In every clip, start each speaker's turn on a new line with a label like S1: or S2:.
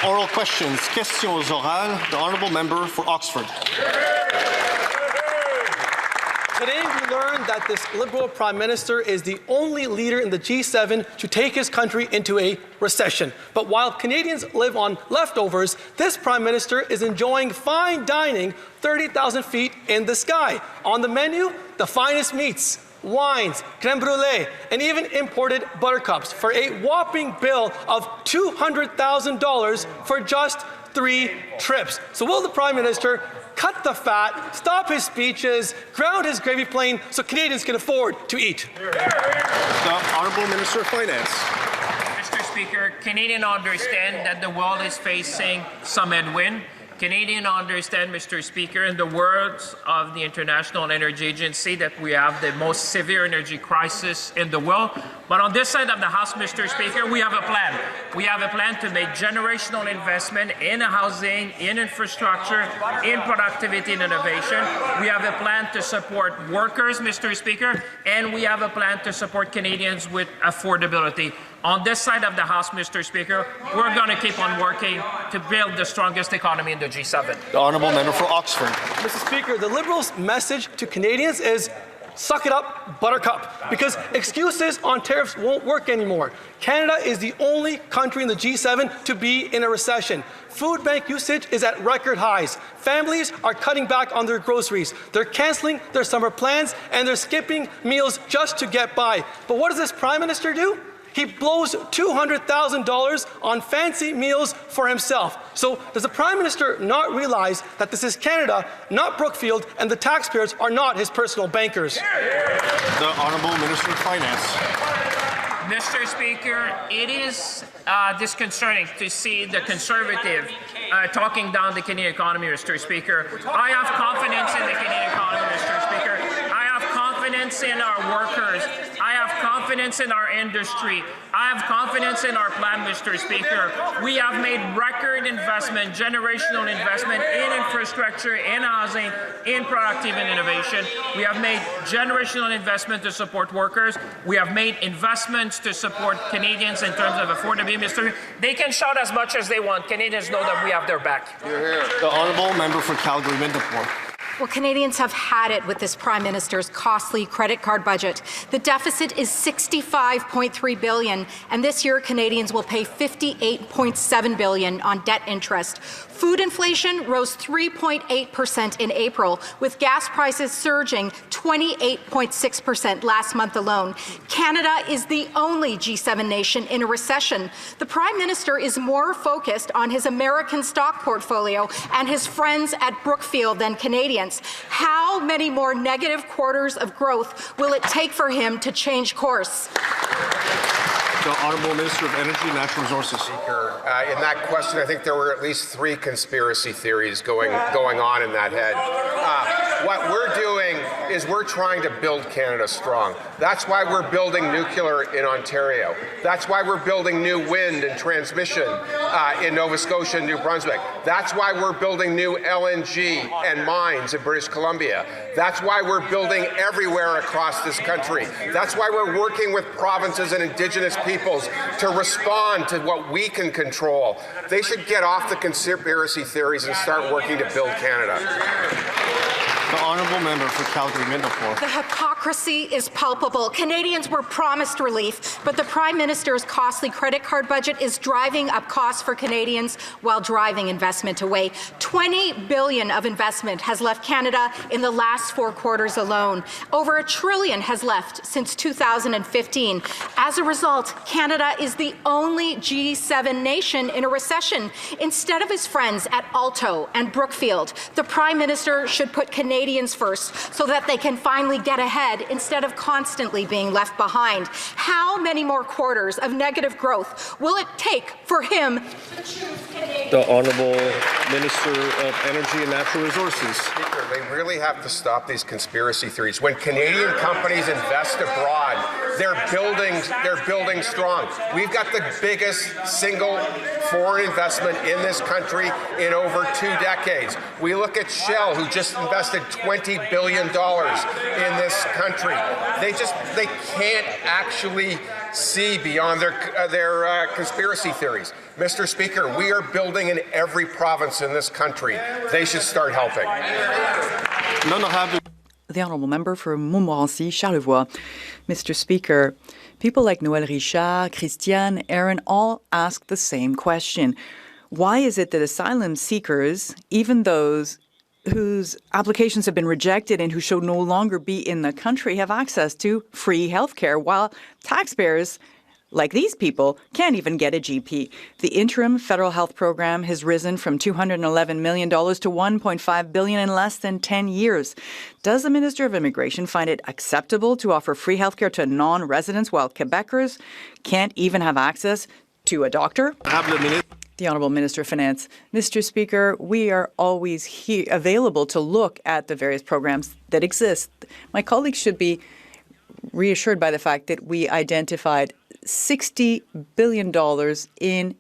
S1: Oral questions. Questions orales. The honourable member for Oxford.
S2: Today we learned that this Liberal Prime Minister is the only leader in the G7 to take his country into a recession. But while Canadians live on leftovers, this Prime Minister is enjoying fine dining 30,000 feet in the sky. On the menu, the finest meats, wines, creme brulee, and even imported buttercups for a whopping bill of $200,000 for just 3 trips. So will the Prime Minister cut the fat, stop his speeches, ground his gravy plane so Canadians can afford to eat?
S1: The Honourable Minister of Finance.
S3: Mr. Speaker, Canadians understand that the world is facing some headwind. Canadians understand, Mr. Speaker, in the words of the International Energy Agency, that we have the most severe energy crisis in the world. But on this side of the House, Mr. Speaker, we have a plan. We have a plan to make generational investment in housing, in infrastructure, in productivity and innovation. We have a plan to support workers, Mr. Speaker, and we have a plan to support Canadians with affordability. On this side of the House, Mr. Speaker, we're going to keep on working to build the strongest economy in the G7.
S1: The honourable member for Oxford.
S2: Mr. Speaker, the Liberals' message to Canadians is suck it up, buttercup, because excuses on tariffs won't work anymore. Canada is the only country in the G7 to be in a recession. Food bank usage is at record highs. Families are cutting back on their groceries. They're cancelling their summer plans and they're skipping meals just to get by. But what does this Prime Minister do? He blows $200,000 on fancy meals for himself. So does the Prime Minister not realize that this is Canada, not Brookfield, and the taxpayers are not his personal bankers?
S1: The Honourable Minister of Finance.
S3: Mr. Speaker, it is disconcerting to see the Conservative talking down the Canadian economy, Mr. Speaker. I have confidence in the Canadian economy, Mr. Speaker. I have confidence in our workers. I have confidence in our industry. I have confidence in our plan, Mr. Speaker. We have made record investment, generational investment in infrastructure, in housing, in productive and innovation. We have made generational investment to support workers. We have made investments to support Canadians in terms of affordability, Mr. Speaker. They can shout as much as they want. Canadians know that we have their back.
S1: The honourable member for Calgary-Midnapore.
S4: Well, Canadians have had it with this Prime Minister's costly credit card budget. The deficit is $65.3 billion, and this year Canadians will pay $58.7 billion on debt interest. Food inflation rose 3.8% in April, with gas prices surging 28.6% last month alone. Canada is the only G7 nation in a recession. The Prime Minister is more focused on his American stock portfolio and his friends at Brookfield than Canadians. How many more negative quarters of growth will it take for him to change course?
S1: The Honourable Minister of Energy and Natural Resources.
S5: Speaker, in that question, I think there were at least 3 conspiracy theories going on in that head. What we're doing is we're trying to build Canada strong. That's why we're building nuclear in Ontario. That's why we're building new wind and transmission in Nova Scotia and New Brunswick. That's why we're building new LNG and mines in British Columbia. That's why we're building everywhere across this country. That's why we're working with provinces and Indigenous peoples to respond to what we can control. They should get off the conspiracy theories and start working to build Canada.
S1: The honourable member for Calgary-Midnapore.
S4: The hypocrisy is palpable. Canadians were promised relief, but the Prime Minister's costly credit card budget is driving up costs for Canadians while driving investment away. $20 billion of investment has left Canada in the last 4 quarters alone. Over $1 trillion has left since 2015. As a result, Canada is the only G7 nation in a recession. Instead of his friends at Alto and Brookfield, the Prime Minister should put Canadians first so that they can finally get ahead instead of constantly being left behind. How many more quarters of negative growth will it take for him to choose Canadians?
S1: The Honourable Minister of Energy and Natural Resources.
S5: Speaker, they really have to stop these conspiracy theories. When Canadian companies invest abroad, They're building strong. We've got the biggest single foreign investment in this country in over 2 decades. We look at Shell, who just invested $20 billion in this country. They can't actually see beyond their conspiracy theories. Mr. Speaker, we are building in every province in this country. They should start helping.
S6: The honourable member for Montmorency, Charlevoix. Mr. Speaker, people like Noël Richard, Christiane, Aaron all ask the same question. Why is it that asylum seekers, even those whose applications have been rejected and who should no longer be in the country, have access to free health care, while taxpayers like these people can't even get a GP? The interim federal health program has risen from $211 million to $1.5 billion in less than 10 years. Does the Minister of Immigration find it acceptable to offer free health care to non-residents while Quebecers can't even have access to a doctor? The Honourable Minister of Finance. Mr. Speaker, we are always available to look at the various programs that exist. My colleagues should be reassured by the fact that we identified $60 billion in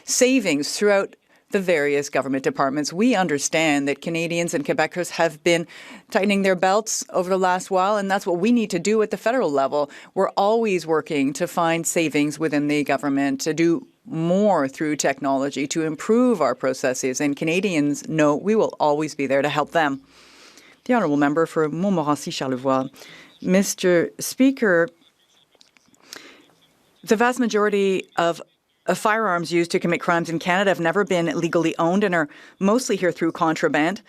S6: savings throughout the various government departments. We understand that Canadians and Quebecers have been tightening their belts over the last while, and that's what we need to do at the federal level. We're always working to find savings within the government, to do more through technology, to improve our processes, and Canadians know we will always be there to help them. The honourable member for Montmorency, Charlevoix. Mr. Speaker, the vast majority of firearms used to commit crimes in Canada have never been legally owned and are mostly here through contraband.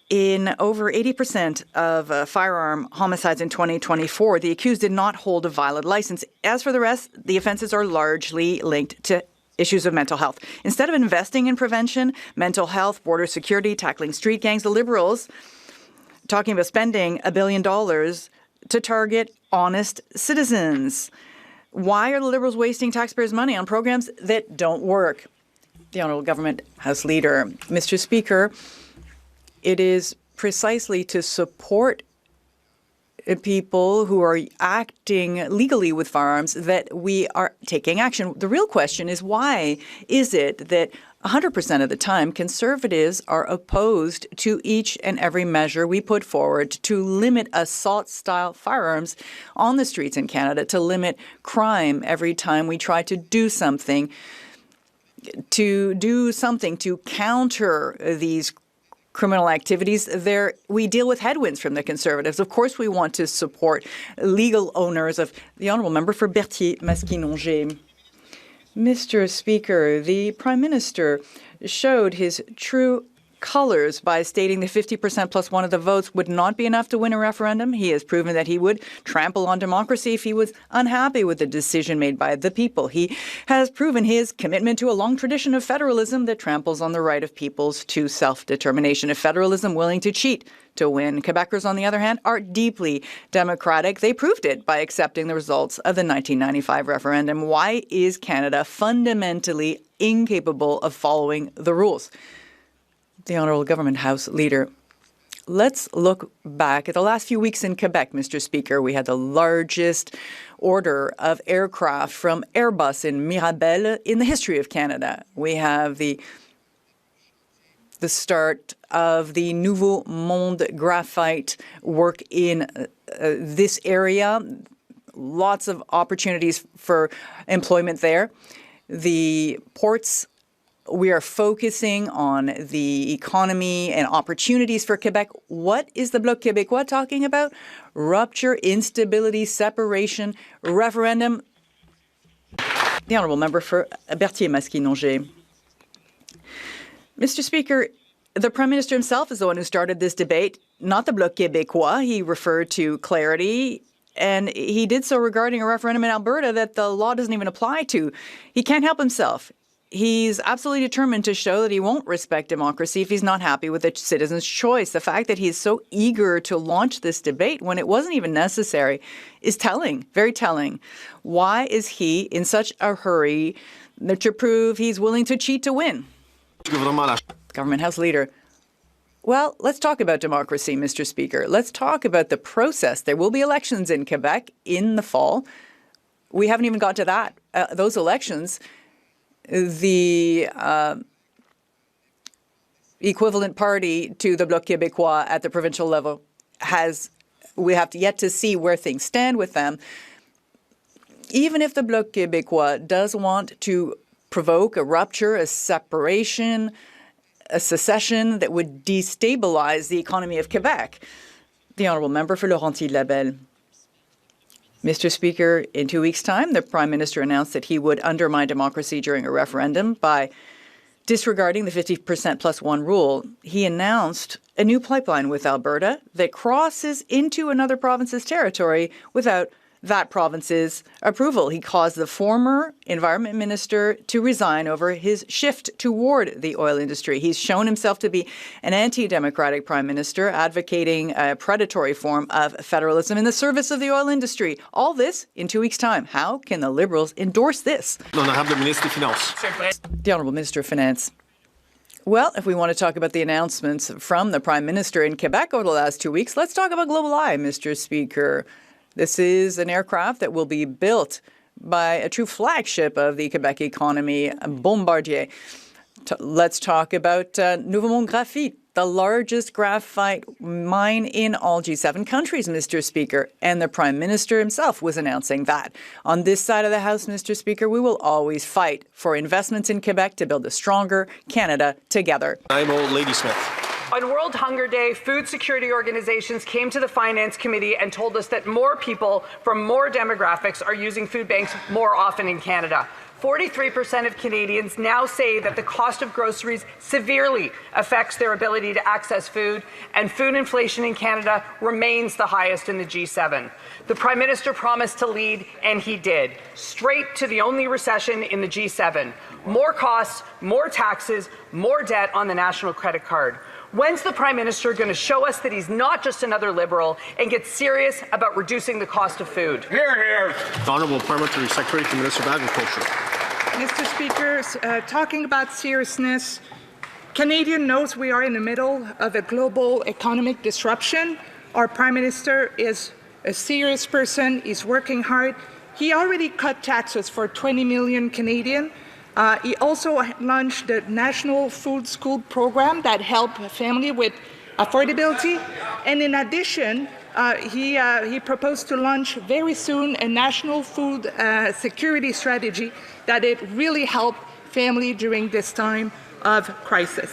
S6: In over 80% of firearm homicides in 2024, the accused did not hold a valid license. As for the rest, the offences are largely linked to issues of mental health. Instead of investing in prevention, mental health, border security, tackling street gangs, the Liberals talking about spending $1 billion to target honest citizens. Why are the Liberals wasting taxpayers' money on programs that don't work? The Honourable Government House Leader. Mr. Speaker, it is precisely to support people who are acting legally with firearms that we are taking action. The real question is, why is it that 100% of the time Conservatives are opposed to each and every measure we put forward to limit assault-style firearms on the streets in Canada, to limit crime every time we try to do something to counter these criminal activities? We deal with headwinds from the Conservatives. Of course, we want to support legal owners of the honourable member for Berthier-Maskinongé. Mr. Speaker, the Prime Minister showed his true colors by stating that 50% plus one of the votes would not be enough to win a referendum. He has proven that he would trample on democracy if he was unhappy with the decision made by the people. He has proven his commitment to a long tradition of federalism that tramples on the right of peoples to self-determination. A federalism willing to cheat to win. Quebecers, on the other hand, are deeply democratic. They proved it by accepting the results of the 1995 referendum. Why is Canada fundamentally incapable of following the rules? The Honourable Government House Leader. Let's look back at the last few weeks in Quebec, Mr. Speaker. We had the largest order of aircraft from Airbus in Mirabel in the history of Canada. We have the start of the Nouveau Monde graphite work in this area. Lots of opportunities for employment there. The ports, we are focusing on the economy and opportunities for Quebec. What is the Bloc Québécois talking about? Rupture, instability, separation, referendum. The honourable member for Berthier-Maskinongé. Mr. Speaker, the Prime Minister himself is the one who started this debate, not the Bloc Québécois. He referred to clarity, and he did so regarding a referendum in Alberta that the law doesn't even apply to. He can't help himself. He's absolutely determined to show that he won't respect democracy if he's not happy with the citizens' choice. The fact that he's so eager to launch this debate when it wasn't even necessary is telling, very telling. Why is he in such a hurry to prove he's willing to cheat to win? Government House Leader. Well, let's talk about democracy, Mr. Speaker. Let's talk about the process. There will be elections in Quebec in the fall. We haven't even got to that. Those elections, the equivalent party to the Bloc Québécois at the provincial level we have yet to see where things stand with them. Even if the Bloc Québécois does want to provoke a rupture, a separation, a secession that would destabilize the economy of Quebec. The honourable member for Laurentides-Labelle. Mr. Speaker, in 2 weeks' time, the Prime Minister announced that he would undermine democracy during a referendum by disregarding the 50% plus one rule. He announced a new pipeline with Alberta that crosses into another province's territory without that province's approval. He caused the former Environment Minister to resign over his shift toward the oil industry. He's shown himself to be an anti-democratic Prime Minister, advocating a predatory form of federalism in the service of the oil industry. All this in 2 weeks' time. How can the Liberals endorse this?
S1: L'honorable ministre des Finances.
S6: The Honourable Minister of Finance. Well, if we want to talk about the announcements from the Prime Minister in Quebec over the last 2 weeks, let's talk about Global Eye, Mr. Speaker. This is an aircraft that will be built by a true flagship of the Quebec economy, Bombardier. Let's talk about Nouveau Monde Graphite, the largest graphite mine in all G7 countries, Mr. Speaker. And the Prime Minister himself was announcing that. On this side of the House, Mr. Speaker, we will always fight for investments in Quebec to build a stronger Canada together.
S1: Honorable Ladysmith.
S7: On World Hunger Day, food security organizations came to the Finance Committee and told us that more people from more demographics are using food banks more often in Canada. 43% of Canadians now say that the cost of groceries severely affects their ability to access food, and food inflation in Canada remains the highest in the G7. The Prime Minister promised to lead, and he did. Straight to the only recession in the G7. More costs, more taxes, more debt on the national credit card. When's the Prime Minister going to show us that he's not just another Liberal and get serious about reducing the cost of food?
S5: Hear, hear.
S1: The Honorable Parliamentary Secretary to the Minister of Agriculture.
S8: Mr. Speaker, talking about seriousness, Canadian knows we are in the middle of a global economic disruption. Our Prime Minister is a serious person. He's working hard. He already cut taxes for 20 million Canadians. He also launched the National Food School program that helped families with affordability. And in addition, he proposed to launch very soon a national food security strategy that it really help families during this time of crisis.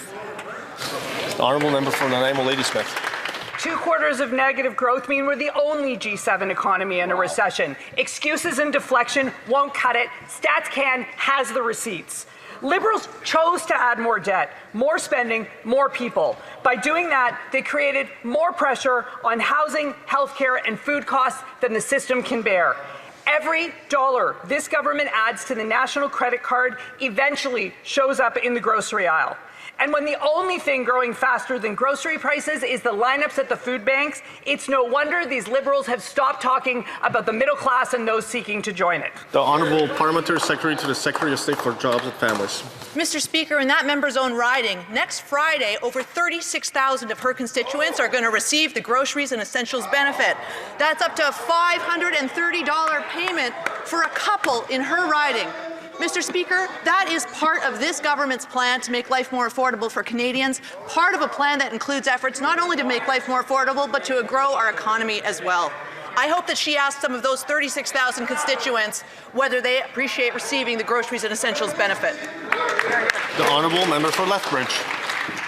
S1: The Honourable Member for Nanaimo Ladysmith.
S7: 2 quarters of negative growth mean we're the only G7 economy in a recession. Excuses and deflection won't cut it. StatsCan has the receipts. Liberals chose to add more debt, more spending, more people. By doing that, they created more pressure on housing, healthcare, and food costs than the system can bear. Every dollar this government adds to the national credit card eventually shows up in the grocery aisle. And when the only thing growing faster than grocery prices is the lineups at the food banks, it's no wonder these Liberals have stopped talking about the middle class and those seeking to join it.
S1: The Honourable Parliamentary Secretary to the Secretary of State for Jobs and Families.
S9: Mr. Speaker, in that member's own riding, next Friday, over 36,000 of her constituents are going to receive the Groceries and Essentials benefit. That's up to a $530 payment for a couple in her riding. Mr. Speaker, that is part of this government's plan to make life more affordable for Canadians, part of a plan that includes efforts not only to make life more affordable, but to grow our economy as well. I hope that she asks some of those 36,000 constituents whether they appreciate receiving the Groceries and Essentials benefit.
S1: The Honourable Member for Lethbridge.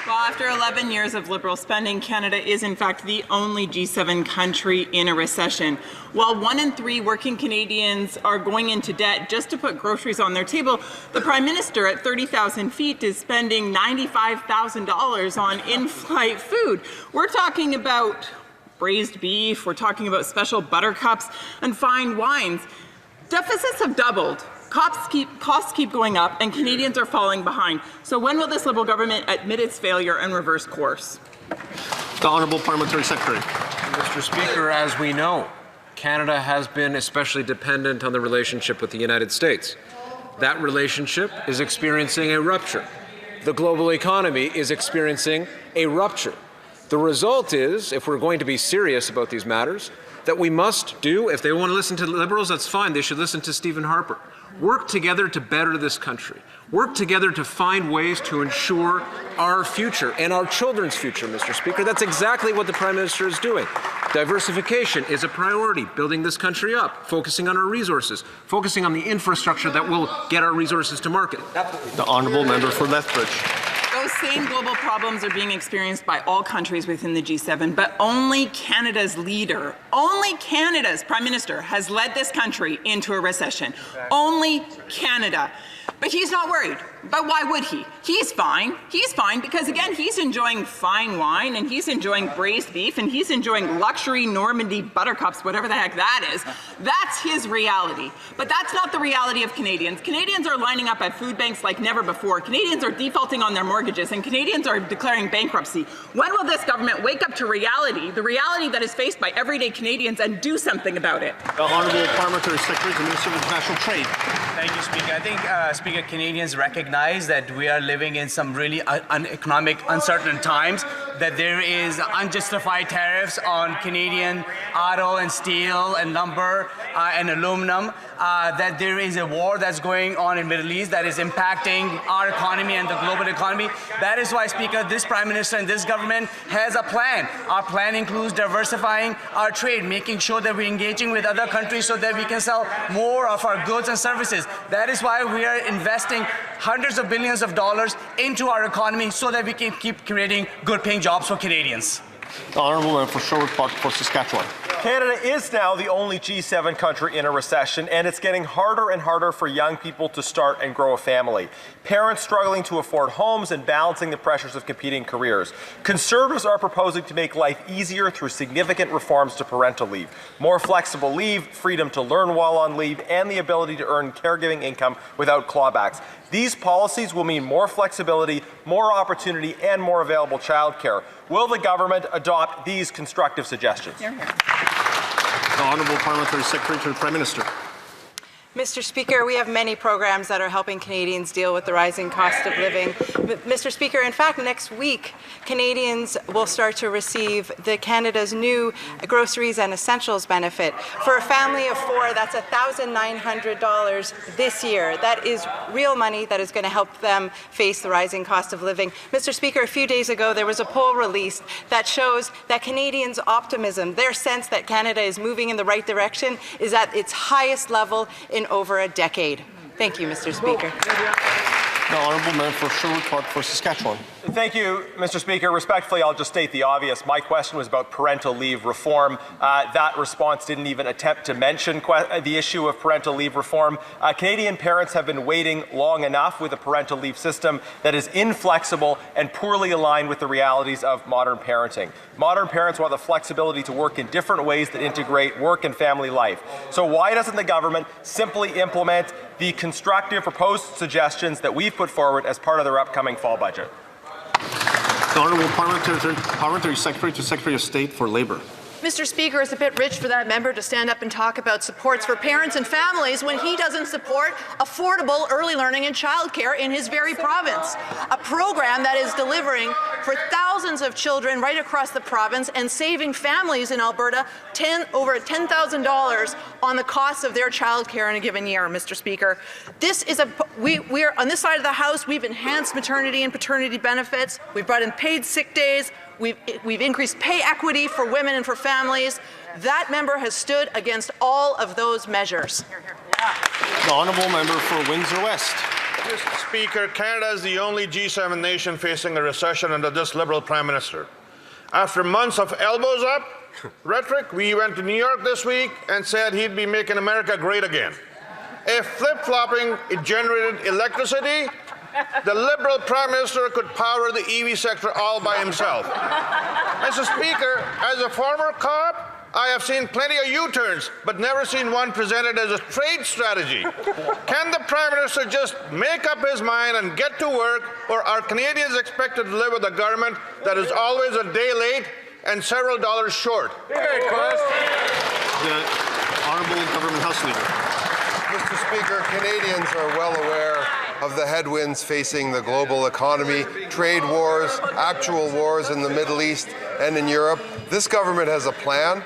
S10: Well, after 11 years of Liberal spending, Canada is in fact the only G7 country in a recession. While 1 in 3 working Canadians are going into debt just to put groceries on their table, the Prime Minister at 30,000 feet is spending $95,000 on in-flight food. We're talking about braised beef, we're talking about special buttercups and fine wines. Deficits have doubled. Costs keep going up, and Canadians are falling behind. So when will this Liberal government admit its failure and reverse course?
S1: The Honourable Parliamentary Secretary.
S11: Mr. Speaker, as we know, Canada has been especially dependent on the relationship with the United States. That relationship is experiencing a rupture. The global economy is experiencing a rupture. The result is, if we're going to be serious about these matters, that we must do, if they want to listen to the Liberals, that's fine. They should listen to Stephen Harper. Work together to better this country. Work together to find ways to ensure our future and our children's future, Mr. Speaker. That's exactly what the Prime Minister is doing. Diversification is a priority, building this country up, focusing on our resources, focusing on the infrastructure that will get our resources to market.
S1: The honourable member for Lethbridge.
S10: Those same global problems are being experienced by all countries within the G7, but only Canada's leader, only Canada's Prime Minister has led this country into a recession. Only Canada. But he's not worried. But why would he? He's fine. He's fine because, again, he's enjoying fine wine and he's enjoying braised beef and he's enjoying luxury Normandy buttercups, whatever the heck that is. That's his reality. But that's not the reality of Canadians. Canadians are lining up at food banks like never before. Canadians are defaulting on their mortgages and Canadians are declaring bankruptcy. When will this government wake up to reality, the reality that is faced by everyday Canadians, and do something about it?
S1: The Honourable Parliamentary Secretary to Minister of International Trade.
S12: Thank you, Speaker. I think, Speaker, Canadians recognize that we are living in some really economic uncertain times, that there is unjustified tariffs on Canadian auto and steel and lumber and aluminum, that there is a war that's going on in the Middle East that is impacting our economy and the global economy. That is why, Speaker, this Prime Minister and this government has a plan. Our plan includes diversifying our trade, making sure that we're engaging with other countries so that we can sell more of our goods and services. That is why we are investing hundreds of billions of dollars into our economy so that we can keep creating good-paying jobs for Canadians.
S1: The Honourable member for Sherwood Park for Saskatchewan.
S13: Canada is now the only G7 country in a recession, and it's getting harder and harder for young people to start and grow a family. Parents struggling to afford homes and balancing the pressures of competing careers. Conservatives are proposing to make life easier through significant reforms to parental leave. More flexible leave, freedom to learn while on leave, and the ability to earn caregiving income without clawbacks. These policies will mean more flexibility, more opportunity, and more available childcare. Will the government adopt these constructive suggestions?
S1: The Honourable Parliamentary Secretary to the Prime Minister.
S14: Mr. Speaker, we have many programs that are helping Canadians deal with the rising cost of living. Mr. Speaker, in fact, next week, Canadians will start to receive Canada's new groceries and essentials benefit. For a family of four, that's $1,900 this year. That is real money that is going to help them face the rising cost of living. Mr. Speaker, a few days ago, there was a poll released that shows that Canadians' optimism, their sense that Canada is moving in the right direction, is at its highest level in over a decade. Thank you, Mr. Speaker.
S1: The Honourable member for Sherwood Park for Saskatchewan.
S13: Thank you, Mr. Speaker. Respectfully, I'll just state the obvious. My question was about parental leave reform. That response didn't even attempt to mention the issue of parental leave reform. Canadian parents have been waiting long enough with a parental leave system that is inflexible and poorly aligned with the realities of modern parenting. Modern parents want the flexibility to work in different ways that integrate work and family life. So why doesn't the government simply implement the constructive proposed suggestions that we've put forward as part of their upcoming fall budget?
S1: The Honourable Parliamentary Secretary to Secretary of State for Labour.
S9: Mr. Speaker, it's a bit rich for that member to stand up and talk about supports for parents and families when he doesn't support affordable early learning and childcare in his very province, a program that is delivering for thousands of children right across the province and saving families in Alberta over $10,000 on the cost of their childcare in a given year, Mr. Speaker. This is we're on this side of the House, we've enhanced maternity and paternity benefits, we've brought in paid sick days, We've increased pay equity for women and for families. That member has stood against all of those measures.
S1: The Honourable member for Windsor West.
S15: Mr. Speaker, Canada is the only G7 nation facing a recession under this Liberal Prime Minister. After months of elbows up rhetoric, we went to New York this week and said he'd be making America great again. If flip-flopping it generated electricity, the Liberal Prime Minister could power the EV sector all by himself. Mr. Speaker, as a former cop, I have seen plenty of U-turns, but never seen one presented as a trade strategy. Can the Prime Minister just make up his mind and get to work, or are Canadians expected to live with a government that is always a day late and several dollars short?
S1: The Honourable Government House Leader.
S16: Mr. Speaker, Canadians are well aware of the headwinds facing the global economy trade wars, actual wars in the Middle East and in Europe. This government has a plan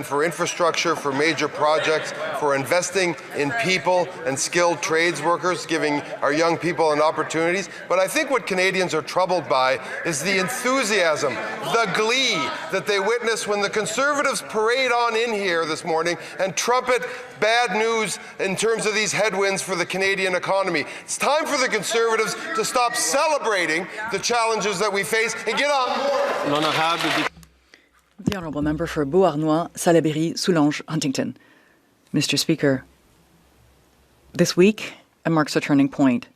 S16: for infrastructure, for major projects, for investing in people and skilled trades workers, giving our young people an opportunities. But I think what Canadians are troubled by is the enthusiasm, the glee that they witness when the Conservatives parade on in here this morning and trumpet bad news in terms of these headwinds for the Canadian economy. It's time for the Conservatives to stop celebrating the challenges that we face and get on board.
S6: The Honourable Member for Beauharnois, Salaberry, Soulanges, Huntington. Mr. Speaker, this week marks a turning point.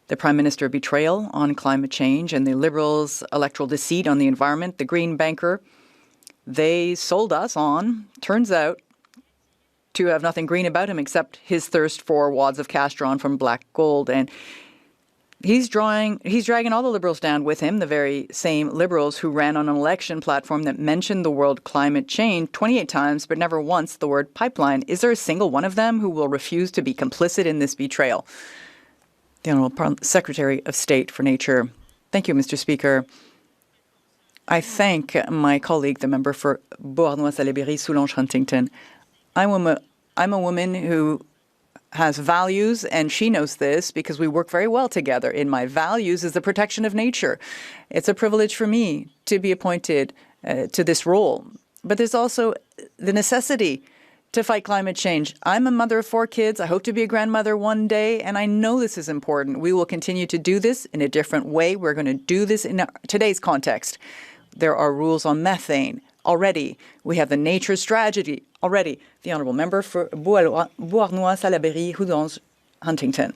S6: The Prime Minister betrayal on climate change and the Liberals' electoral deceit on the environment, the Green banker, they sold us on, turns out, to have nothing green about him except his thirst for wads of cash drawn from black gold. And he's dragging all the Liberals down with him, the very same Liberals who ran on an election platform that mentioned the word climate change 28 times, but never once the word pipeline. Is there a single one of them who will refuse to be complicit in this betrayal? The Honourable Secretary of State for Nature. Thank you, Mr. Speaker. I thank my colleague, the member for Beauharnois, Salaberry, Soulanges, Huntington. I'm a woman who has values, and she knows this because we work very well together. In my values is the protection of nature. It's a privilege for me to be appointed to this role. But there's also the necessity to fight climate change. I'm a mother of 4 kids. I hope to be a grandmother one day, and I know this is important. We will continue to do this in a different way. We're going to do this in today's context. There are rules on methane already. We have the nature strategy already. The Honourable Member for Beauharnois, Salaberry, Soulanges, Huntington.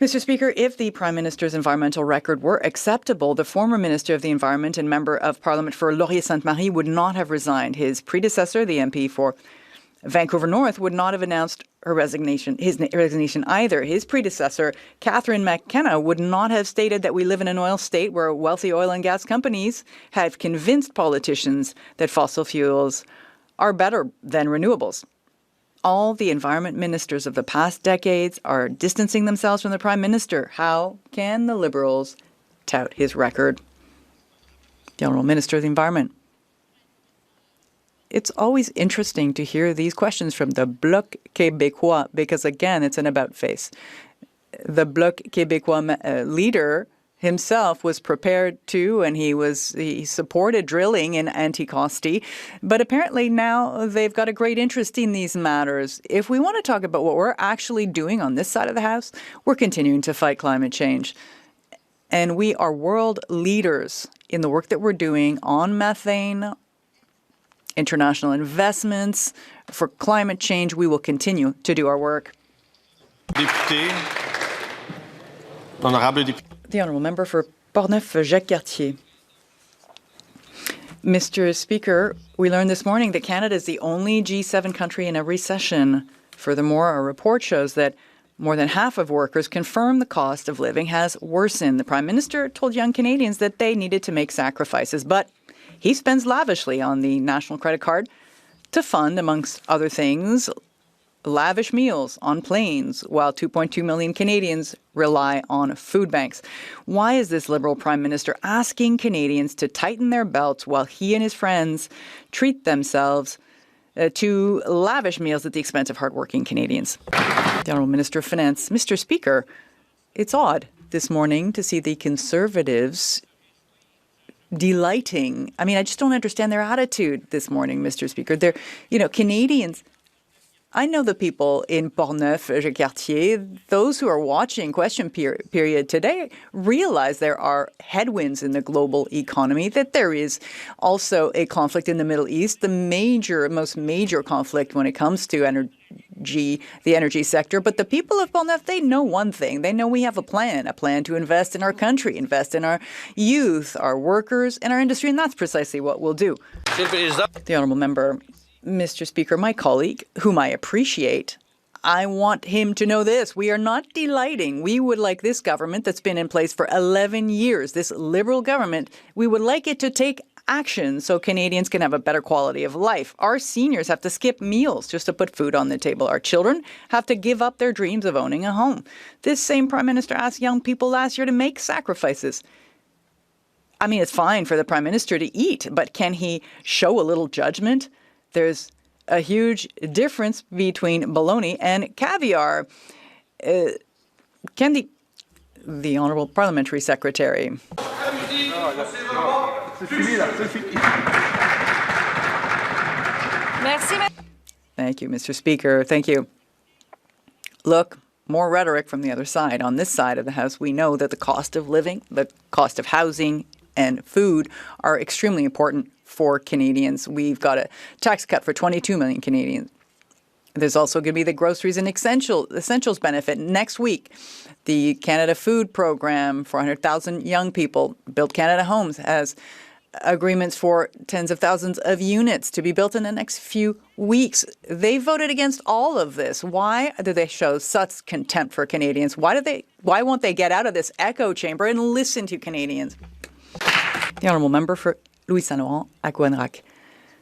S6: Mr. Speaker, if the Prime Minister's environmental record were acceptable, the former Minister of the Environment and Member of Parliament for Laurier-Sainte-Marie would not have resigned. His predecessor, the MP for Vancouver North, would not have announced his resignation either. His predecessor, Catherine McKenna, would not have stated that we live in an oil state where wealthy oil and gas companies have convinced politicians that fossil fuels are better than renewables. All the environment ministers of the past decades are distancing themselves from the Prime Minister. How can the Liberals tout his record? The Honourable Minister of the Environment. It's always interesting to hear these questions from the Bloc Québécois because, again, it's an about-face. The Bloc Québécois leader himself was prepared to, and he supported drilling in Anticosti, but apparently now they've got a great interest in these matters. If we want to talk about what we're actually doing on this side of the House, we're continuing to fight climate change. And we are world leaders in the work that we're doing on methane, international investments, for climate change. We will continue to do our work.
S1: Député, Honorable Député.
S6: The Honourable Member for Portneuf, Jacques Cartier. Mr. Speaker, we learned this morning that Canada is the only G7 country in a recession. Furthermore, a report shows that more than half of workers confirm the cost of living has worsened. The Prime Minister told young Canadians that they needed to make sacrifices, but he spends lavishly on the national credit card to fund, amongst other things, lavish meals on planes, while 2.2 million Canadians rely on food banks. Why is this Liberal Prime Minister asking Canadians to tighten their belts while he and his friends treat themselves to lavish meals at the expense of hardworking Canadians? The Honourable Minister of Finance. Mr. Speaker, it's odd this morning to see the Conservatives delighting. I mean, I just don't understand their attitude this morning, Mr. Speaker. They're, Canadians. I know the people in Portneuf, Jacques Cartier, those who are watching Question Period today realize there are headwinds in the global economy, that there is also a conflict in the Middle East, the most major conflict when it comes to the energy sector. But the people of Portneuf, they know one thing. They know we have a plan to invest in our country, invest in our youth, our workers, and our industry, and that's precisely what we'll do. The Honourable Member. Mr. Speaker, my colleague, whom I appreciate, I want him to know this. We are not delighting. We would like this government that's been in place for 11 years, this Liberal government, we would like it to take action so Canadians can have a better quality of life. Our seniors have to skip meals just to put food on the table. Our children have to give up their dreams of owning a home. This same Prime Minister asked young people last year to make sacrifices. I mean, it's fine for the Prime Minister to eat, but can he show a little judgment? There's a huge difference between bologna and caviar. Can the Honourable Parliamentary Secretary. Thank you, Mr. Speaker. Thank you. Look, more rhetoric from the other side. On this side of the House, we know that the cost of living, the cost of housing, and food are extremely important for Canadians. We've got a tax cut for 22 million Canadians. There's also going to be the groceries and essentials benefit. Next week, the Canada Food Program, 400,000 young people. Build Canada Homes has agreements for tens of thousands of units to be built in the next few weeks. They voted against all of this. Why do they show such contempt for Canadians? Why won't they get out of this echo chamber and listen to Canadians? The Honourable Member for Louis Saint Laurent at Gouin-Rac.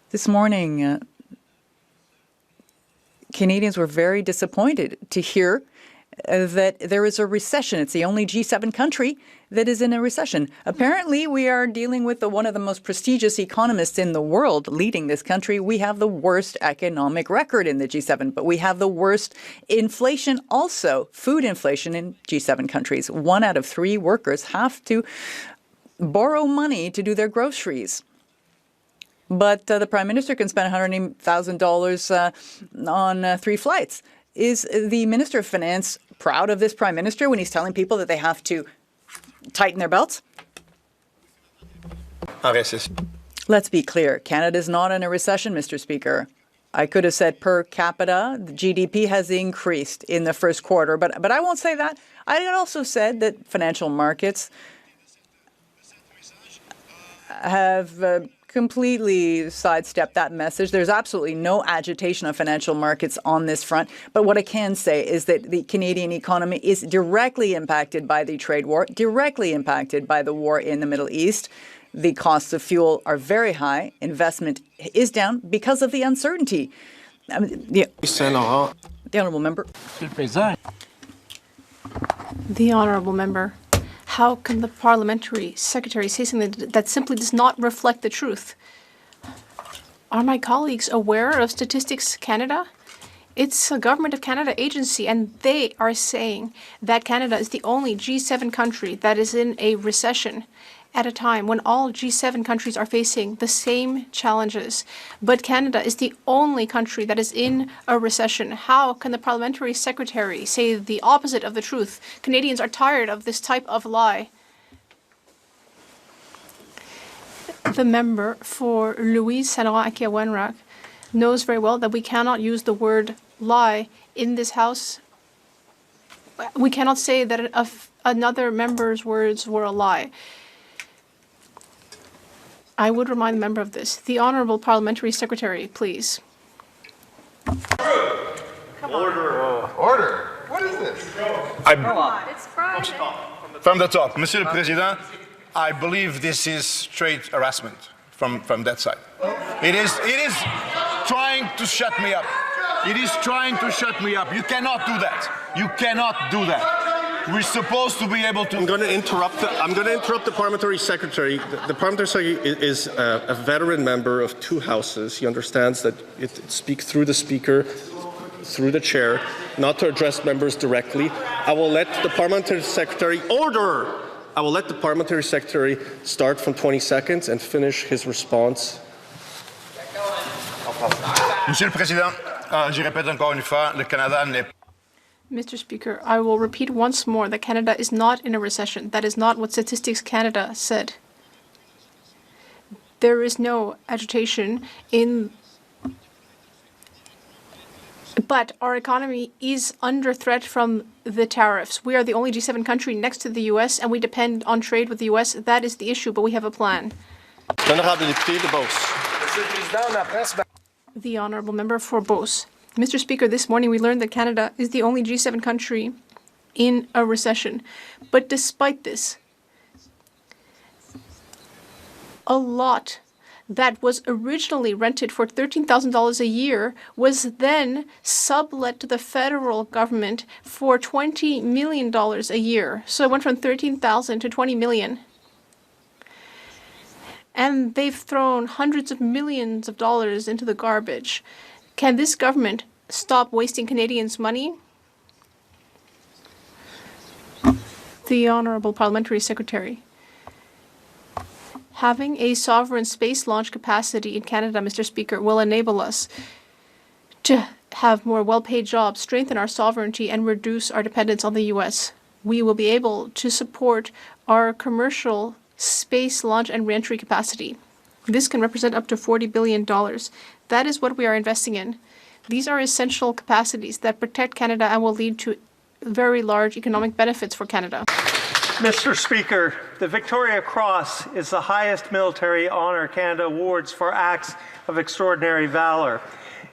S6: This morning, Canadians were very disappointed to hear that there is a recession. It's the only G7 country that is in a recession. Apparently, we are dealing with one of the most prestigious economists in the world leading this country. We have the worst economic record in the G7, but we have the worst inflation also, food inflation in G7 countries. 1 out of 3 workers have to borrow money to do their groceries. But the Prime Minister can spend $180,000 on 3 flights. Is the Minister of Finance proud of this Prime Minister when he's telling people that they have to tighten their belts? Let's be clear. Canada's not in a recession, Mr. Speaker. I could have said per capita, the GDP has increased in the first quarter, but I won't say that. I also said that financial markets have completely sidestepped that message. There's absolutely no agitation of financial markets on this front. But what I can say is that the Canadian economy is directly impacted by the trade war, directly impacted by the war in the Middle East. The costs of fuel are very high. Investment is down because of the uncertainty. I mean, the Honourable Member.
S17: The Honourable Member. How can the Parliamentary Secretary say something that simply does not reflect the truth? Are my colleagues aware of Statistics Canada? It's a Government of Canada agency, and they are saying that Canada is the only G7 country that is in a recession at a time when all G7 countries are facing the same challenges. But Canada is the only country that is in a recession. How can the Parliamentary Secretary say the opposite of the truth? Canadians are tired of this type of lie. The member for Louis Saint Laurent at Gouin-Rac knows very well that we cannot use the word lie in this House. We cannot say that another member's words were a lie. I would remind the member of this. The Honourable Parliamentary Secretary, please.
S15: Order. What is this?
S17: It's Friday.
S15: From the top. Monsieur le Président, I believe this is straight harassment from that side. It is trying to shut me up. It is trying to shut me up. You cannot do that. You cannot do that. We're supposed to be able to.
S1: I'm going to interrupt the Parliamentary Secretary. The Parliamentary Secretary is a veteran member of 2 houses. He understands that it speaks through the Speaker, through the Chair, not to address members directly. I will let the Parliamentary Secretary order. I will let the Parliamentary Secretary start from 20 seconds and finish his response.
S15: Monsieur le Président, je répète encore une fois, le Canada n'est pas.
S17: Mr. Speaker, I will repeat once more that Canada is not in a recession. That is not what Statistics Canada said. There is no agitation but our economy is under threat from the tariffs. We are the only G7 country next to the U.S., and we depend on trade with the U.S. That is the issue, but we have a plan. The Honourable Member for Beauce. Mr. Speaker, this morning we learned that Canada is the only G7 country in a recession. But despite this, a lot that was originally rented for $13,000 a year was then sublet to the federal government for $20 million a year. So it went from $13,000 to $20 million. And they've thrown hundreds of millions of dollars into the garbage. Can this government stop wasting Canadians' money? The Honourable Parliamentary Secretary. Having a sovereign space launch capacity in Canada, Mr. Speaker, will enable us to have more well-paid jobs, strengthen our sovereignty, and reduce our dependence on the U.S. We will be able to support our commercial space launch and reentry capacity. This can represent up to $40 billion. That is what we are investing in. These are essential capacities that protect Canada and will lead to very large economic benefits for Canada.
S18: Mr. Speaker, the Victoria Cross is the highest military honor Canada awards for acts of extraordinary valor.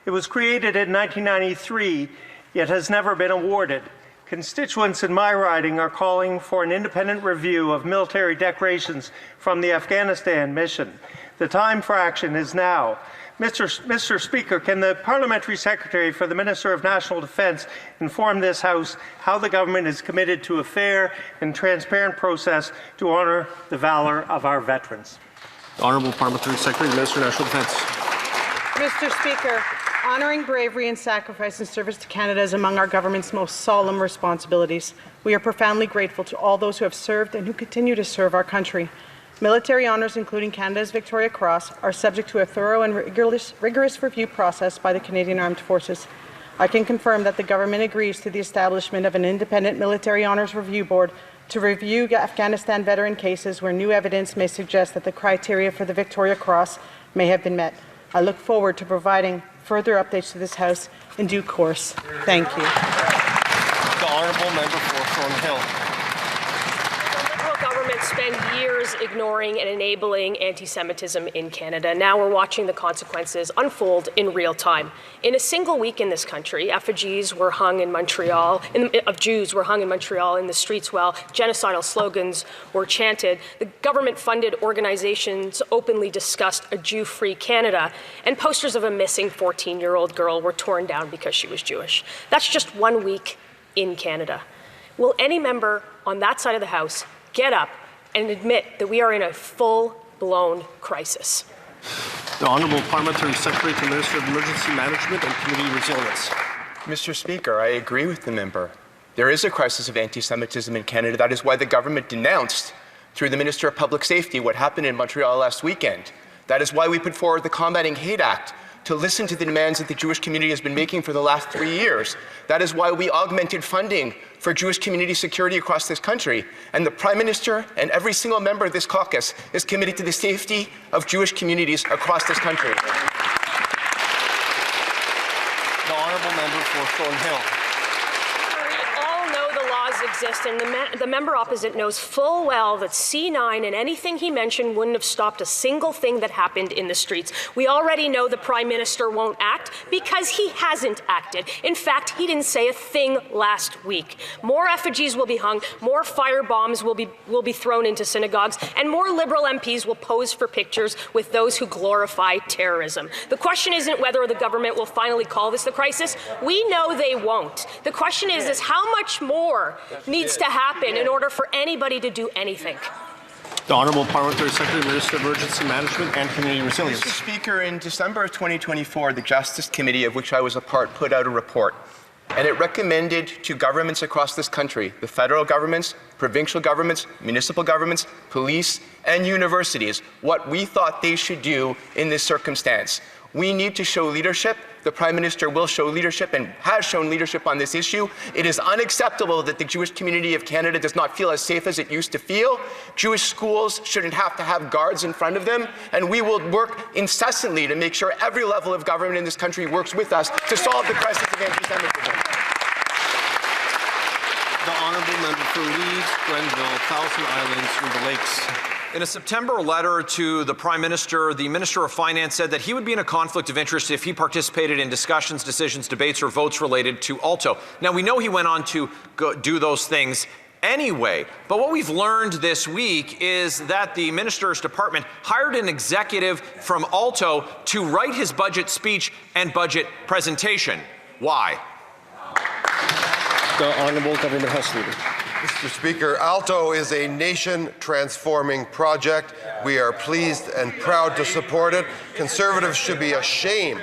S18: It was created in 1993, yet has never been awarded. Constituents in my riding are calling for an independent review of military decorations from the Afghanistan mission. The time for action is now. Mr. Speaker, can the Parliamentary Secretary for the Minister of National Defence inform this House how the government is committed to a fair and transparent process to honour the valour of our veterans?
S1: The Honourable Parliamentary Secretary, Minister of National Defence.
S14: Mr. Speaker, honouring bravery and sacrifice in service to Canada is among our government's most solemn responsibilities. We are profoundly grateful to all those who have served and who continue to serve our country. Military honours, including Canada's Victoria Cross, are subject to a thorough and rigorous review process by the Canadian Armed Forces. I can confirm that the government agrees to the establishment of an independent military honours review board to review Afghanistan veteran cases where new evidence may suggest that the criteria for the Victoria Cross may have been met. I look forward to providing further updates to this House in due course. Thank you.
S1: The Honourable Member for Thornhill.
S19: Spend years ignoring and enabling anti-Semitism in Canada. Now we're watching the consequences unfold in real time. In a single week in this country, effigies were hung in Montreal, of Jews were hung in Montreal in the streets while genocidal slogans were chanted. The government-funded organizations openly discussed a Jew-free Canada, and posters of a missing 14-year-old girl were torn down because she was Jewish. That's just 1 week in Canada. Will any member on that side of the House get up and admit that we are in a full-blown crisis?
S1: The Honourable Parliamentary Secretary to the Minister of Emergency Management and Community Resilience.
S20: Mr. Speaker, I agree with the member. There is a crisis of anti-Semitism in Canada. That is why the government denounced, through the Minister of Public Safety, what happened in Montreal last weekend. That is why we put forward the Combating Hate Act, to listen to the demands that the Jewish community has been making for the last 3 years. That is why we augmented funding for Jewish community security across this country. And the Prime Minister and every single member of this caucus is committed to the safety of Jewish communities across this country.
S1: The Honourable Member for Thornhill.
S19: We all know the laws exist, and the member opposite knows full well that C9 and anything he mentioned wouldn't have stopped a single thing that happened in the streets. We already know the Prime Minister won't act because he hasn't acted. In fact, he didn't say a thing last week. More effigies will be hung, more firebombs will be thrown into synagogues, and more Liberal MPs will pose for pictures with those who glorify terrorism. The question isn't whether the government will finally call this the crisis. We know they won't. The question is how much more needs to happen in order for anybody to do anything.
S1: The Honourable Parliamentary Secretary, Minister of Emergency Management and Community Resilience.
S20: Mr. Speaker, in December of 2024, the Justice Committee, of which I was a part, put out a report. And it recommended to governments across this country, the federal governments, provincial governments, municipal governments, police, and universities, what we thought they should do in this circumstance. We need to show leadership. The Prime Minister will show leadership and has shown leadership on this issue. It is unacceptable that the Jewish community of Canada does not feel as safe as it used to feel. Jewish schools shouldn't have to have guards in front of them, and we will work incessantly to make sure every level of government in this country works with us to solve the crisis of anti-Semitism.
S1: The Honourable Member for Leeds, Grenville, Thousand Islands, and the Lakes.
S11: In a September letter to the Prime Minister, the Minister of Finance said that he would be in a conflict of interest if he participated in discussions, decisions, debates, or votes related to Alto. Now, we know he went on to do those things anyway. But what we've learned this week is that the minister's department hired an executive from Alto to write his budget speech and budget presentation. Why?
S1: The Honourable Government House Leader.
S16: Mr. Speaker, Alto is a nation-transforming project. We are pleased and proud to support it. Conservatives should be ashamed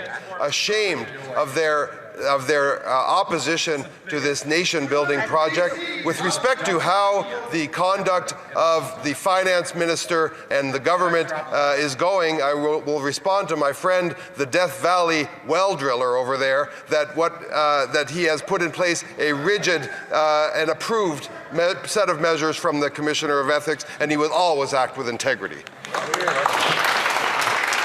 S16: of their opposition to this nation-building project. With respect to how the conduct of the finance minister and the government is going, I will respond to my friend, the Death Valley well driller over there, that he has put in place a rigid and approved set of measures from the Commissioner of Ethics, and he will always act with integrity.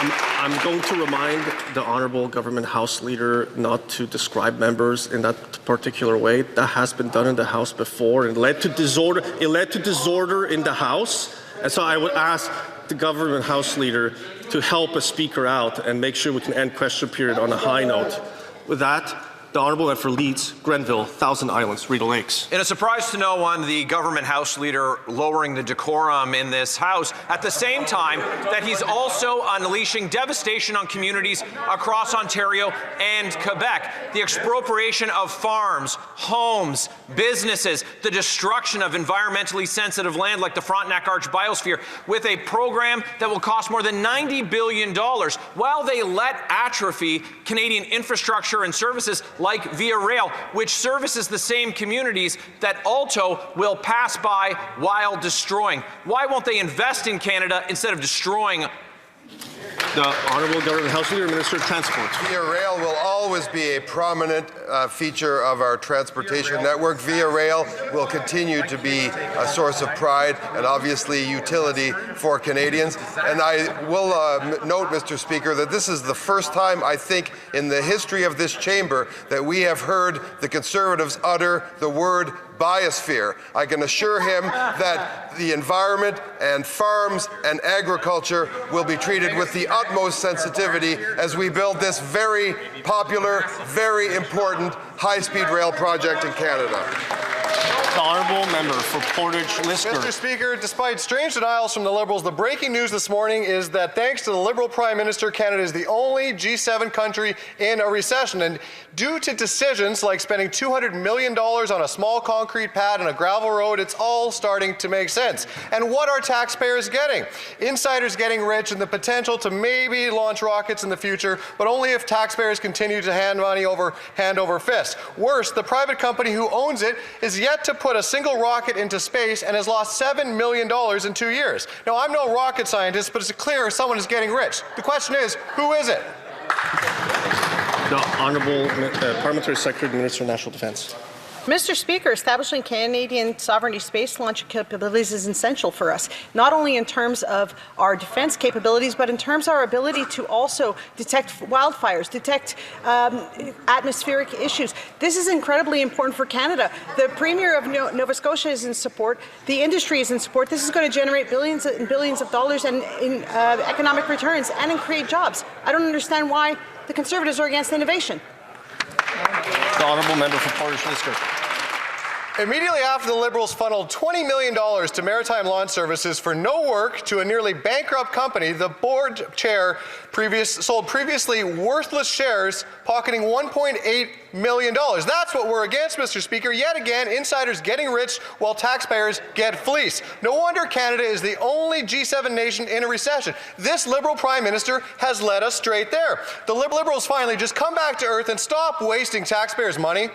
S1: I'm going to remind the Honourable Government House Leader not to describe members in that particular way. That has been done in the House before and led to disorder. It led to disorder in the House. And so I would ask the Government House Leader to help a speaker out and make sure we can end question period on a high note. With that, the Honourable member for Leeds, Grenville, Thousand Islands, Rideau Lakes.
S11: In a surprise to no one, the Government House Leader lowering the decorum in this House at the same time that he's also unleashing devastation on communities across Ontario and Quebec. The expropriation of farms, homes, businesses, the destruction of environmentally sensitive land like the Frontenac Arch Biosphere with a program that will cost more than $90 billion while they let atrophy Canadian infrastructure and services like Via Rail, which services the same communities that Alto will pass by while destroying. Why won't they invest in Canada instead of destroying?
S1: The Honourable Government House Leader, Minister of Transport.
S16: Via Rail will always be a prominent feature of our transportation network. Via Rail will continue to be a source of pride and obviously utility for Canadians. And I will note, Mr. Speaker, that this is the first time, I think, in the history of this chamber that we have heard the Conservatives utter the word biosphere. I can assure him that the environment and farms and agriculture will be treated with the utmost sensitivity as we build this very popular, very important high-speed rail project in Canada.
S1: The Honourable Member for Portage-Lisburn.
S21: Mr. Speaker, despite strange denials from the Liberals, the breaking news this morning is that thanks to the Liberal Prime Minister, Canada is the only G7 country in a recession. And due to decisions like spending $200 million on a small concrete pad and a gravel road, it's all starting to make sense. And what are taxpayers getting? Insiders getting rich and the potential to maybe launch rockets in the future, but only if taxpayers continue to hand money over hand over fist. Worse, the private company who owns it is yet to put a single rocket into space and has lost $7 million in 2 years. Now, I'm no rocket scientist, but it's clear someone is getting rich. The question is, who is it?
S1: The Honourable Parliamentary Secretary, Minister of National Defence.
S22: Mr. Speaker, establishing Canadian sovereignty space launch capabilities is essential for us, not only in terms of our defense capabilities, but in terms of our ability to also detect wildfires, detect atmospheric issues. This is incredibly important for Canada. The Premier of Nova Scotia is in support. The industry is in support. This is going to generate billions and billions of dollars in economic returns and create jobs. I don't understand why the Conservatives are against innovation.
S1: The Honourable Member for Portage-Lisburn.
S21: Immediately after the Liberals funneled $20 million to Maritime Launch Services for no work to a nearly bankrupt company, the board chair sold previously worthless shares, pocketing $1.8 million. That's what we're against, Mr. Speaker. Yet again, insiders getting rich while taxpayers get fleeced. No wonder Canada is the only G7 nation in a recession. This Liberal Prime Minister has led us straight there. The Liberals finally just come back to earth and stop wasting taxpayers' money.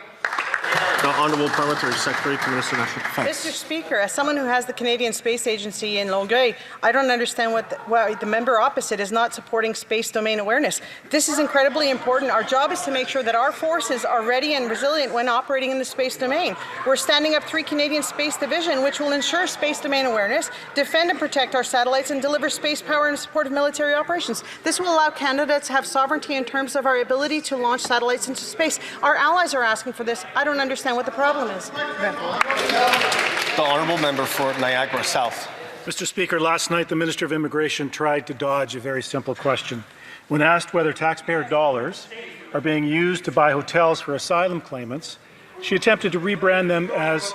S1: The Honourable Parliamentary Secretary to Minister of National Defence.
S22: Mr. Speaker, as someone who has the Canadian Space Agency in Longueuil, I don't understand why the member opposite is not supporting space domain awareness. This is incredibly important. Our job is to make sure that our forces are ready and resilient when operating in the space domain. We're standing up 3 Canadian Space Division, which will ensure space domain awareness, defend and protect our satellites, and deliver space power in support of military operations. This will allow Canada to have sovereignty in terms of our ability to launch satellites into space. Our allies are asking for this. I don't understand what the problem is.
S1: The Honourable Member for Niagara South.
S23: Mr. Speaker, last night the Minister of Immigration tried to dodge a very simple question. When asked whether taxpayer dollars are being used to buy hotels for asylum claimants, she attempted to rebrand them as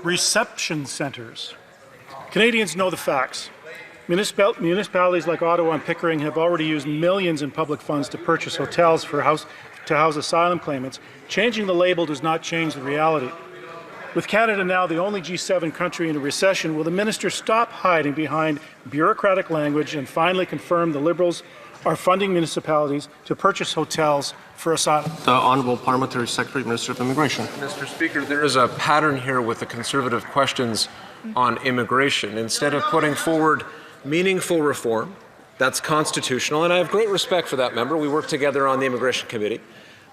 S23: reception centres. Canadians know the facts. Municipalities like Ottawa and Pickering have already used millions in public funds to purchase hotels to house asylum claimants. Changing the label does not change the reality. With Canada now the only G7 country in a recession, will the minister stop hiding behind bureaucratic language and finally confirm the Liberals are funding municipalities to purchase hotels for asylum?
S1: The Honourable Parliamentary Secretary, Minister of Immigration.
S11: Mr. Speaker, there is a pattern here with the Conservative questions on immigration. Instead of putting forward meaningful reform that's constitutional, and I have great respect for that member. We work together on the Immigration Committee.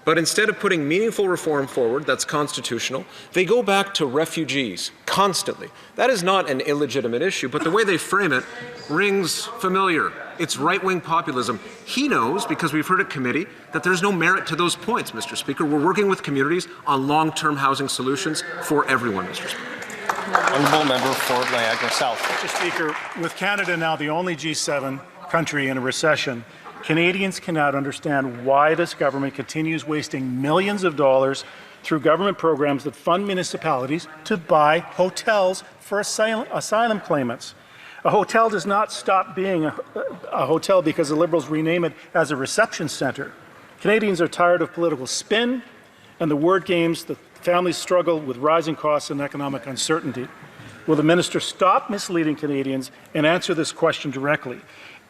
S11: But instead of putting meaningful reform forward that's constitutional, they go back to refugees constantly. That is not an illegitimate issue, but the way they frame it rings familiar. It's right-wing populism. He knows, because we've heard at committee, that there's no merit to those points, Mr. Speaker. We're working with communities on long-term housing solutions for everyone, Mr. Speaker.
S1: Honourable Member for Niagara South.
S23: Mr. Speaker, with Canada now the only G7 country in a recession, Canadians cannot understand why this government continues wasting millions of dollars through government programs that fund municipalities to buy hotels for asylum claimants. A hotel does not stop being a hotel because the Liberals rename it as a reception centre. Canadians are tired of political spin and the word games that families struggle with rising costs and economic uncertainty. Will the minister stop misleading Canadians and answer this question directly?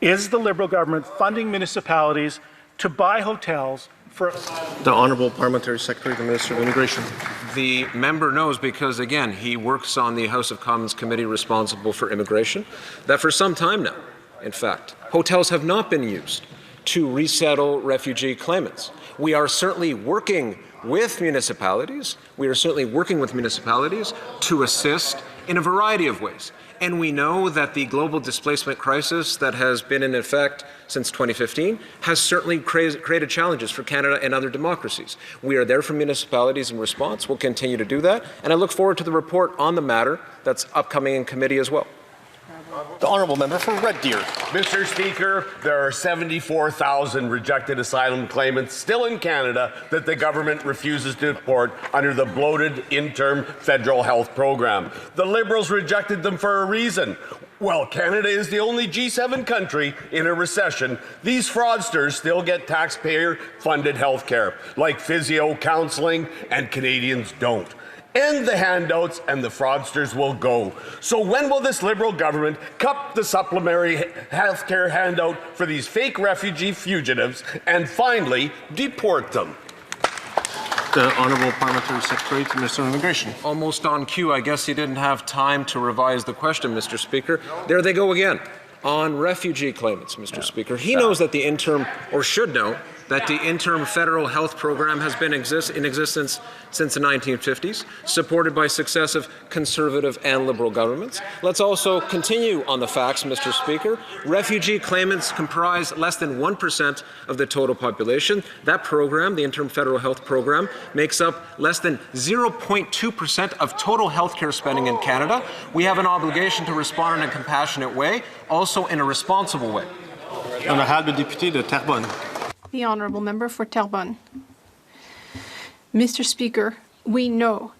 S23: Is the Liberal government funding municipalities to buy hotels for...
S1: The Honourable Parliamentary Secretary, the Minister of Immigration.
S11: The member knows, because again, he works on the House of Commons committee responsible for immigration, that for some time now, in fact, hotels have not been used to resettle refugee claimants. We are certainly working with municipalities. We are certainly working with municipalities to assist in a variety of ways. And we know that the global displacement crisis that has been in effect since 2015 has certainly created challenges for Canada and other democracies. We are there for municipalities in response. We'll continue to do that. And I look forward to the report on the matter that's upcoming in committee as well.
S1: The Honourable Member for Red Deer.
S2: Mr. Speaker, there are 74,000 rejected asylum claimants still in Canada that the government refuses to deport under the bloated interim federal health program. The Liberals rejected them for a reason. Well, Canada is the only G7 country in a recession. These fraudsters still get taxpayer-funded health care, like physio, counseling, and Canadians don't. End the handouts and the fraudsters will go. So when will this Liberal government cut the supplementary health care handout for these fake refugee fugitives and finally deport them?
S1: The Honourable Parliamentary Secretary to Minister of Immigration.
S11: Almost on cue. I guess he didn't have time to revise the question, Mr. Speaker. There they go again. On refugee claimants, Mr. Speaker. He knows that the interim, or should know, that the interim federal health program has been in existence since the 1950s, supported by successive Conservative and Liberal governments. Let's also continue on the facts, Mr. Speaker. Refugee claimants comprise less than 1% of the total population. That program, the interim federal health program, makes up less than 0.2% of total health care spending in Canada. We have an obligation to respond in a compassionate way, also in a responsible way.
S1: Honorable Député de Terrebonne.
S17: The Honourable Member for Terrebonne. Mr. Speaker, we know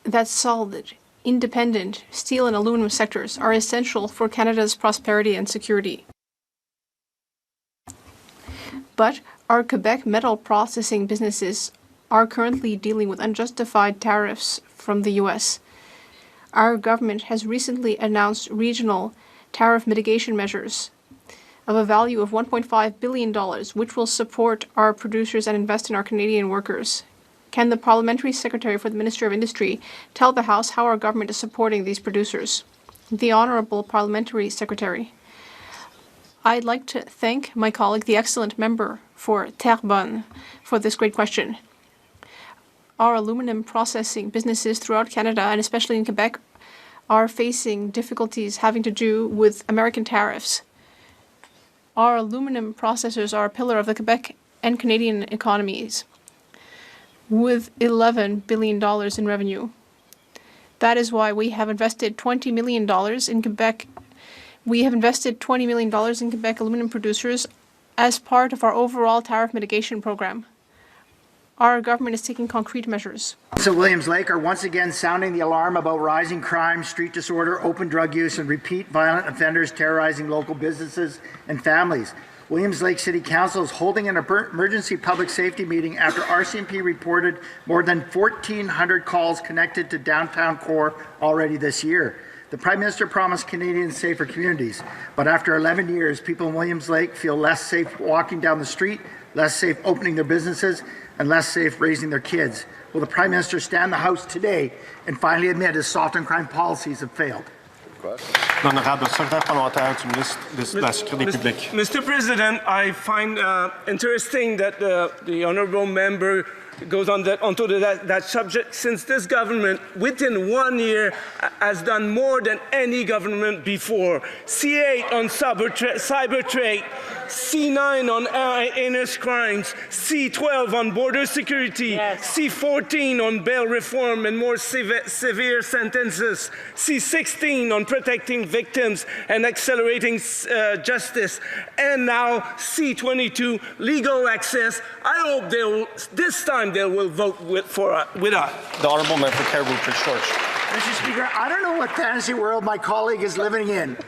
S17: that solid, independent steel and aluminum sectors are essential for Canada's prosperity and security. But our Quebec metal processing businesses are currently dealing with unjustified tariffs from the U.S. Our government has recently announced regional tariff mitigation measures of a value of $1.5 billion, which will support our producers and invest in our Canadian workers. Can the Parliamentary Secretary for the Ministry of Industry tell the House how our government is supporting these producers? The Honourable Parliamentary Secretary. I'd like to thank my colleague, the excellent member for Terrebonne, for this great question. Our aluminum processing businesses throughout Canada, and especially in Quebec, are facing difficulties having to do with American tariffs. Our aluminum processors are a pillar of the Quebec and Canadian economies, with $11 billion in revenue. That is why we have invested $20 million in Quebec. We have invested $20 million in Quebec aluminum producers as part of our overall tariff mitigation program. our government is taking concrete measures.
S3: So Williams Lake are once again sounding the alarm about rising crime, street disorder, open drug use, and repeat violent offenders terrorizing local businesses and families. Williams Lake City Council is holding an emergency public safety meeting after RCMP reported more than 1,400 calls connected to downtown core already this year. The Prime Minister promised Canadians safer communities, but after 11 years, people in Williams Lake feel less safe walking down the street, less safe opening their businesses, and less safe raising their kids. Will the Prime Minister stand in the House today and finally admit his soft on crime policies have failed?
S4: Mr. President, I find interesting that the honourable member goes on onto that subject, since this government, within 1 year, has done more than any government before. C8 on cyber trade, C9 on heinous crimes, C12 on border security, C14 on bail reform and more severe sentences, C16 on protecting victims and accelerating justice, and now C22 legal access. I hope this time they will vote with us.
S3: The Honourable Member for Caribou Prince George. Mr. Speaker, I don't know what fantasy world my colleague is living in,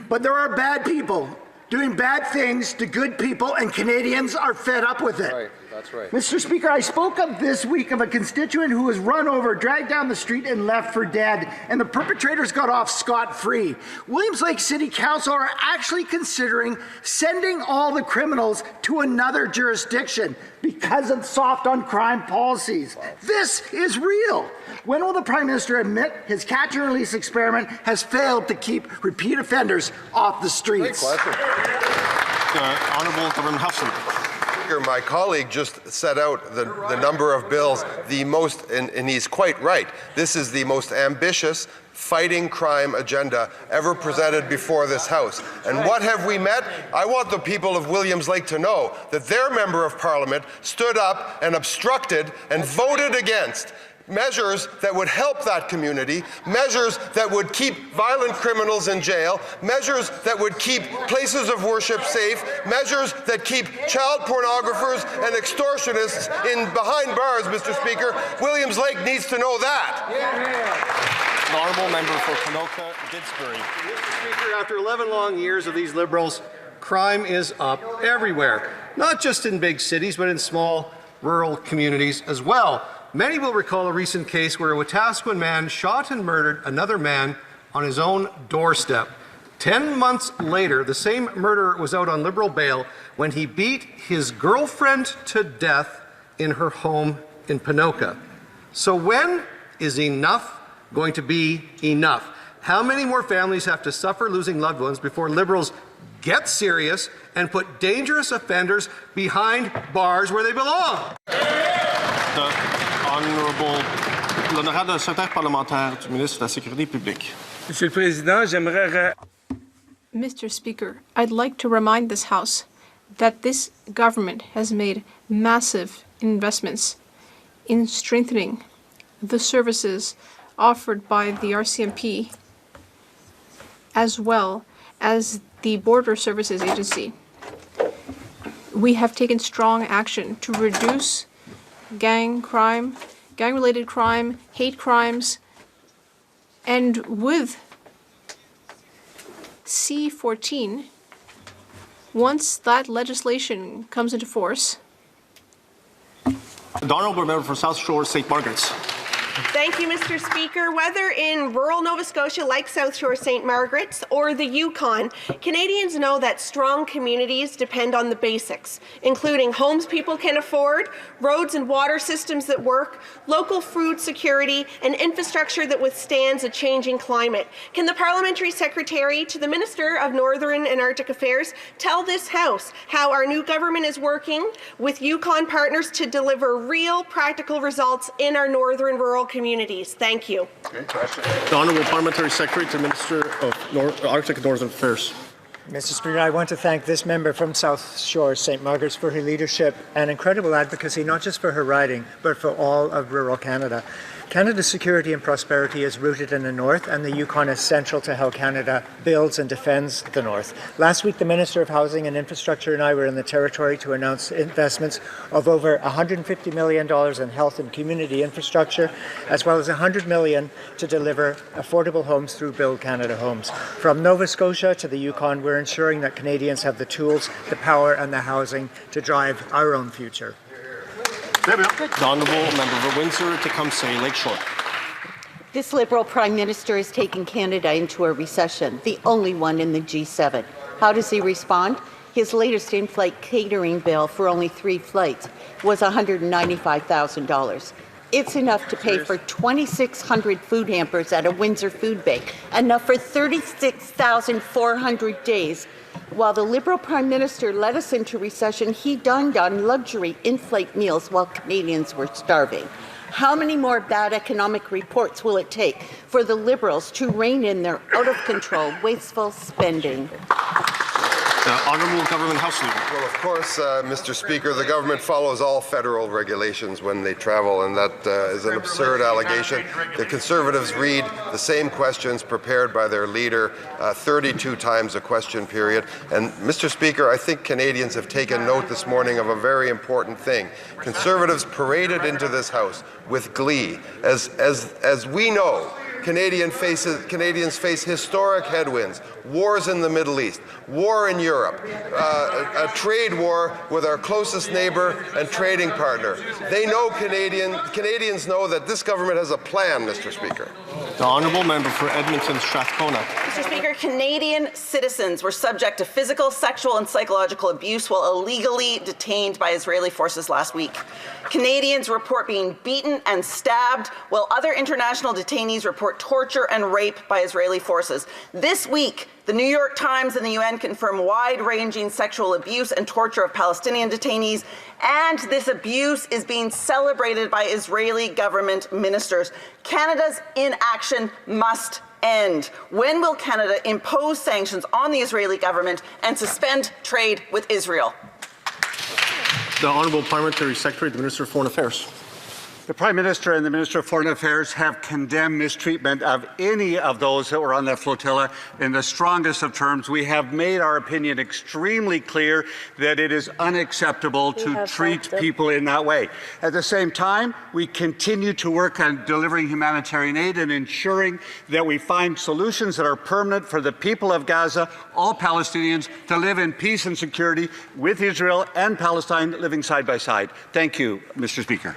S3: but there are bad people doing bad things to good people, and Canadians are fed up with it.
S16: Right, that's right.
S3: Mr. Speaker, I spoke of this week of a constituent who was run over, dragged down the street, and left for dead, and the perpetrators got off scot-free. Williams Lake City Council are actually considering sending all the criminals to another jurisdiction because of soft on crime policies. This is real. When will the Prime Minister admit his catch and release experiment has failed to keep repeat offenders off the streets?
S16: Honourable Government Houseman. My colleague just set out the number of bills, the most, and he's quite right. This is the most ambitious fighting crime agenda ever presented before this House. And what have we met? I want the people of Williams Lake to know that their Member of Parliament stood up and obstructed and voted against measures that would help that community, measures that would keep violent criminals in jail, measures that would keep places of worship safe, measures that keep child pornographers and extortionists behind bars, Mr. Speaker. Williams Lake needs to know that.
S1: The Honourable Member for Ponoka, Didsbury.
S21: Mr. Speaker, after 11 long years of these Liberals, crime is up everywhere, not just in big cities, but in small rural communities as well. Many will recall a recent case where a Wetaskiwin man shot and murdered another man on his own doorstep. 10 months later, the same murderer was out on Liberal bail when he beat his girlfriend to death in her home in Ponoka. So when is enough going to be enough? How many more families have to suffer losing loved ones before Liberals get serious and put dangerous offenders behind bars where they belong?
S1: L'honorable secrétaire parlementaire du ministre de la Sécurité publique.
S4: Monsieur le Président, j'aimerais...
S17: Mr. Speaker, I'd like to remind this House that this government has made massive investments in strengthening the services offered by the RCMP as well as the Border Services Agency. We have taken strong action to reduce gang crime, gang-related crime, hate crimes, and with C14, once that legislation comes into force.
S1: The Honourable Member for South Shore, St. Margaret's.
S5: Thank you, Mr. Speaker. Whether in rural Nova Scotia like South Shore St. Margaret's or the Yukon, Canadians know that strong communities depend on the basics, including homes people can afford, roads and water systems that work, local food security, and infrastructure that withstands a changing climate. Can the Parliamentary Secretary to the Minister of Northern and Arctic Affairs tell this House how our new government is working with Yukon partners to deliver real practical results in our northern rural communities? Thank you.
S1: The Honourable Parliamentary Secretary to the Minister of Arctic and Northern Affairs.
S24: Mr. Speaker, I want to thank this member from South Shore St. Margaret's for her leadership and incredible advocacy, not just for her riding, but for all of rural Canada. Canada's security and prosperity is rooted in the North, and the Yukon is central to how Canada builds and defends the North. Last week, the Minister of Housing and Infrastructure and I were in the Territory to announce investments of over $150 million in health and community infrastructure, as well as $100 million to deliver affordable homes through Build Canada Homes. From Nova Scotia to the Yukon, we're ensuring that Canadians have the tools, the power, and the housing to drive our own future.
S1: The Honourable Member for Windsor-Tecumseh Lakeshore.
S7: This Liberal Prime Minister is taking Canada into a recession, the only one in the G7. How does he respond? His latest in-flight catering bill for only 3 flights was $195,000. It's enough to pay for 2,600 food hampers at a Windsor food bank, enough for 36,400 days. While the Liberal Prime Minister led us into recession, he dined on luxury in-flight meals while Canadians were starving. How many more bad economic reports will it take for the Liberals to rein in their out-of-control, wasteful spending?
S1: The Honourable Government House Leader.
S16: Well, of course, Mr. Speaker, the government follows all federal regulations when they travel, and that is an absurd allegation. The Conservatives read the same questions prepared by their leader 32 times a question period. And, Mr. Speaker, I think Canadians have taken note this morning of a very important thing. Conservatives paraded into this House with glee. As we know, Canadians face historic headwinds, wars in the Middle East, war in Europe, a trade war with our closest neighbour and trading partner. They know Canadians know that this government has a plan, Mr. Speaker.
S1: The Honourable Member for Edmonton Strathcona.
S8: Mr. Speaker, Canadian citizens were subject to physical, sexual and psychological abuse while illegally detained by Israeli forces last week. Canadians report being beaten and stabbed, while other international detainees report torture and rape by Israeli forces. This week, the New York Times and the UN confirm wide-ranging sexual abuse and torture of Palestinian detainees, and this abuse is being celebrated by Israeli government ministers. Canada's inaction must end. When will Canada impose sanctions on the Israeli government and suspend trade with Israel?
S1: The Honourable Parliamentary Secretary, the Minister of Foreign Affairs.
S10: The Prime Minister and the Minister of Foreign Affairs have condemned mistreatment of any of those that were on that flotilla in the strongest of terms. We have made our opinion extremely clear that it is unacceptable to treat people in that way. At the same time, we continue to work on delivering humanitarian aid and ensuring that we find solutions that are permanent for the people of Gaza, all Palestinians, to live in peace and security with Israel and Palestine living side by side. Thank you, Mr. Speaker.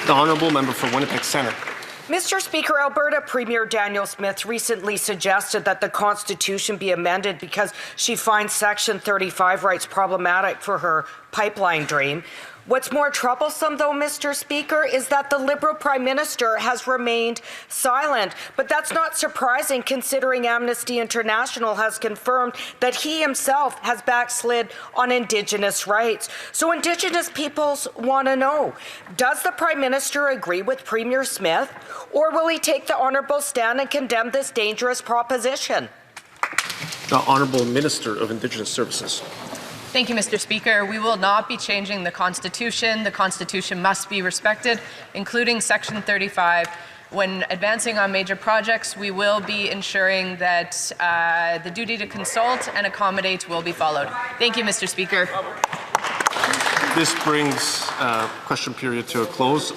S1: The Honourable Member for Winnipeg Centre.
S12: Mr. Speaker, Alberta Premier Danielle Smith recently suggested that the Constitution be amended because she finds Section 35 rights problematic for her pipeline dream. What's more troublesome, though, Mr. Speaker, is that the Liberal Prime Minister has remained silent. But that's not surprising, considering Amnesty International has confirmed that he himself has backslid on Indigenous rights. So Indigenous peoples want to know, does the Prime Minister agree with Premier Smith, or will he take the honourable stand and condemn this dangerous proposition?
S1: The Honourable Minister of Indigenous Services.
S25: Thank you, Mr. Speaker. We will not be changing the Constitution. The Constitution must be respected, including Section 35. When advancing on major projects, we will be ensuring that the duty to consult and accommodate will be followed. Thank you, Mr. Speaker.
S1: This brings question period to a close.